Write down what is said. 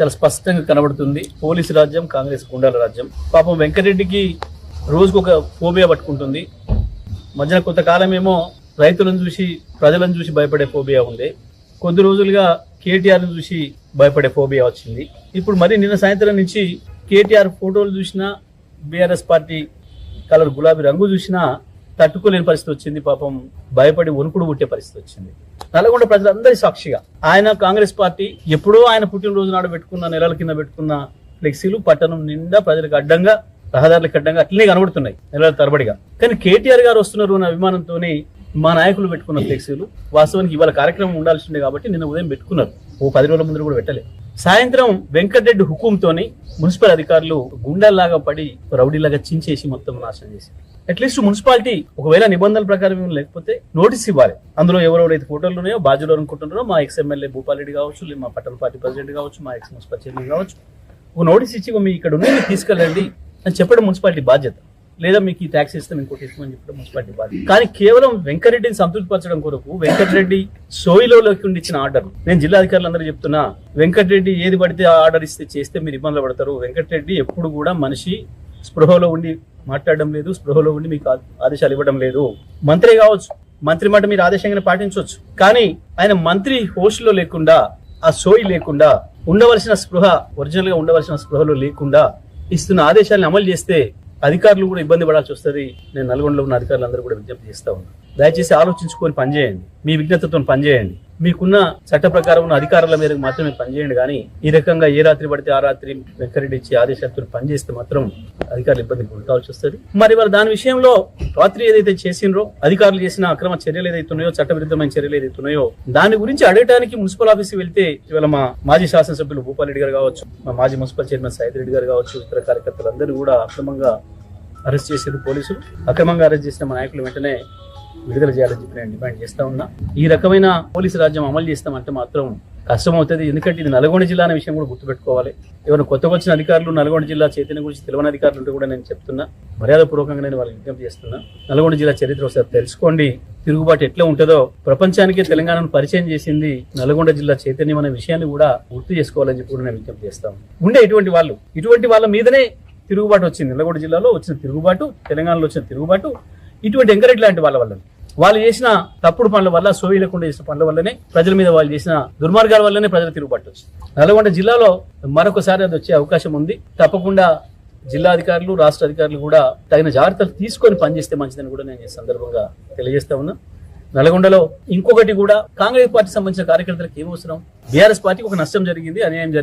చాలా స్పష్టంగా కనబడుతుంది. పోలీసు రాజ్యం, కాంగ్రెస్ గుండాల రాజ్యం. పాపం వెంకటరెడ్డికి రోజుకు ఒక ఫోబియా పట్టుకుంటుంది. మధ్యన కొంతకాలం ఏమో రైతులను చూసి ప్రజలను చూసి భయపడే ఫోబియా ఉంది. కొద్ది రోజులుగా కేటీఆర్ను చూసి భయపడే ఫోబియా వచ్చింది. ఇప్పుడు మరి నిన్న సాయంత్రం నుంచి కేటీఆర్ ఫోటోలు చూసినా, బీఆర్ఎస్ పార్టీ కలర్ గులాబీ రంగు చూసినా తట్టుకోలేని పరిస్థితి వచ్చింది. పాపం భయపడి వణుకుడు పుట్టే పరిస్థితి వచ్చింది. నల్గొండ ప్రజలందరి సాక్షిగా ఆయన కాంగ్రెస్ పార్టీ ఎప్పుడో ఆయన పుట్టినరోజు నాడు పెట్టుకున్న, నెలల కింద పెట్టుకున్న ఫ్లెక్సీలు పట్టణం నిండా ప్రజలకు అడ్డంగా, రహదారులకు అడ్డంగా అట్లనే కనబడుతున్నాయి నెలల తరబడిగా. కానీ కేటీఆర్ గారు వస్తున్నారు అన్న అభిమానంతో మా నాయకులు పెట్టుకున్న ఫ్లెక్సీలు వాస్తవానికి ఇవాళ కార్యక్రమం ఉండాల్సి ఉండే కాబట్టి నిన్న ఉదయం పెట్టుకున్నారు. ఓ 10 రోజుల ముందు కూడా పెట్టలేదు. సాయంత్రం వెంకటరెడ్డి హుకుంతోని మున్సిపల్ అధికారులు గుండెల్లాగా పడి రౌడీలాగా చించేసి మొత్తం నాశనం చేసి, అట్లీస్ట్ మున్సిపాలిటీ ఒకవేళ నిబంధనల ప్రకారం లేకపోతే నోటీస్ ఇవ్వాలి. అందులో ఎవరెవరైతే ఫోటోలు ఉన్నాయో బాధ్యులు అనుకుంటున్నారో మా ఎక్స్ ఎమ్మెల్యే భూపాలరెడ్డి కావచ్చు, మా పట్టణ పార్టీ ప్రెసిడెంట్ కావచ్చు, మా ఎక్స్ మున్సిపల్ చైర్మన్ కావచ్చు, ఒక నోటీస్ ఇచ్చి మీ ఇక్కడ ఉన్నాయి తీసుకెళ్ళండి అని చెప్పడం మున్సిపాలిటీ బాధ్యత. లేదా మీకు ఈ ట్యాక్స్ ఇస్తాం ఇంకోటి ఇస్తామని చెప్పడం మున్సిపాలిటీ బాధ్యత. కానీ కేవలం వెంకటరెడ్డిని సంతృప్తిపరచడం కొరకు వెంకటరెడ్డి సోయిలోకి ఇచ్చిన ఆర్డర్, నేను జిల్లా అధికారులందరూ చెప్తున్నా, వెంకటరెడ్డి ఏది పడితే ఆ ఆర్డర్ చేస్తే మీరు ఇబ్బందులు పడతారు. వెంకటరెడ్డి ఎప్పుడు కూడా మనిషి స్పృహలో ఉండి మాట్లాడడం లేదు, స్పృహలో ఉండి మీకు ఆదేశాలు ఇవ్వడం లేదు. మంత్రి కావచ్చు, మంత్రి మాట మీరు ఆదేశంగానే పాటించవచ్చు. కానీ ఆయన మంత్రి హోస్ట్ లో లేకుండా, ఆ సోయి లేకుండా, ఉండవలసిన స్పృహ, ఒరిజినల్ గా ఉండవలసిన స్పృహలో లేకుండా ఇస్తున్న ఆదేశాలను అమలు చేస్తే అధికారులు కూడా ఇబ్బంది పడాల్సి వస్తుంది. నేను నల్గొండలో ఉన్న అధికారులందరూ కూడా విజ్ఞప్తి చేస్తా ఉన్నాను. దయచేసి ఆలోచించుకొని పనిచేయండి, మీ విజ్ఞతతో పనిచేయండి, మీకున్న చట్ట ప్రకారం ఉన్న అధికారుల మేరకు మాత్రమే పనిచేయండి. కానీ ఈ రకంగా ఏ రాత్రి పడితే ఆ రాత్రి వెంకరెడ్డి ఇచ్చే ఆదేశాలతో పనిచేస్తే మాత్రం అధికారులు ఇబ్బంది గురికావాల్సి వస్తుంది. మరి వాళ్ళు దాని విషయంలో రాత్రి ఏదైతే చేసినరో, అధికారులు చేసిన అక్రమ చర్యలు ఏదైతే ఉన్నాయో, చట్టవిరుద్ధమైన చర్యలు ఏదైతే ఉన్నాయో దాని గురించి అడగడానికి మున్సిపల్ ఆఫీస్కి వెళ్తే ఇవాళ మా మాజీ శాసనసభ్యులు భూపాలరెడ్డి గారు కావచ్చు, మా మాజీ మున్సిపల్ చైర్మన్ సైద్ రెడ్డి గారు కావచ్చు, ఇతర కార్యకర్తలందరూ కూడా అక్రమంగా అరెస్ట్ చేశారు పోలీసులు. అక్రమంగా అరెస్ట్ చేసిన మా నాయకులు వెంటనే విడుదల చేయాలని చెప్పి నేను డిమాండ్ చేస్తా ఉన్నా. ఈ రకమైన పోలీసు రాజ్యం అమలు చేస్తామంటే మాత్రం కష్టమవుతుంది. ఎందుకంటే ఇది నల్గొండ జిల్లా అనే విషయం కూడా గుర్తుపెట్టుకోవాలి. ఎవరైనా కొత్తగా వచ్చిన అధికారులు నల్గొండ జిల్లా చైతన్యం గురించి తెలియని అధికారులు ఉంటే కూడా నేను చెప్తున్నా, మర్యాదపూర్వకంగా నేను వాళ్ళకి విజ్ఞప్తి చేస్తున్నా, నల్గొండ జిల్లా చరిత్ర ఒకసారి తెలుసుకోండి. తిరుగుబాటు ఎట్లా ఉంటుందో ప్రపంచానికే తెలంగాణను పరిచయం చేసింది నల్గొండ జిల్లా చైతన్యం అనే విషయాన్ని కూడా గుర్తు చేసుకోవాలని చెప్పి కూడా నేను విజ్ఞప్తి చేస్తాను. ఉండే ఇటువంటి వాళ్ళ మీదనే తిరుగుబాటు వచ్చింది. నల్గొండ జిల్లాలో వచ్చిన తిరుగుబాటు, తెలంగాణలో వచ్చిన తిరుగుబాటు ఇటువంటి వెంకరెడ్డి లాంటి వాళ్ళ వల్ల, వాళ్ళు చేసిన తప్పుడు పనుల వల్ల, సోయి లేకుండా చేసిన పనుల వల్లనే, ప్రజల మీద వాళ్ళు చేసిన దుర్మార్గాల వల్లనే ప్రజల తిరుగుబాటు వచ్చింది. నల్గొండ జిల్లాలో మరొకసారి అది వచ్చే అవకాశం ఉంది. తప్పకుండా జిల్లా అధికారులు, రాష్ట్ర అధికారులు కూడా తగిన జాగ్రత్తలు తీసుకొని పనిచేస్తే మంచిదని కూడా నేను ఈ సందర్భంగా తెలియజేస్తా ఉన్నా. నల్గొండలో ఇంకొకటి కూడా, కాంగ్రెస్ పార్టీ సంబంధించిన కార్యకర్తలకు ఏమవసరం? బీఆర్ఎస్ పార్టీకి ఒక నష్టం జరిగింది, అన్యాయం జరిగింది.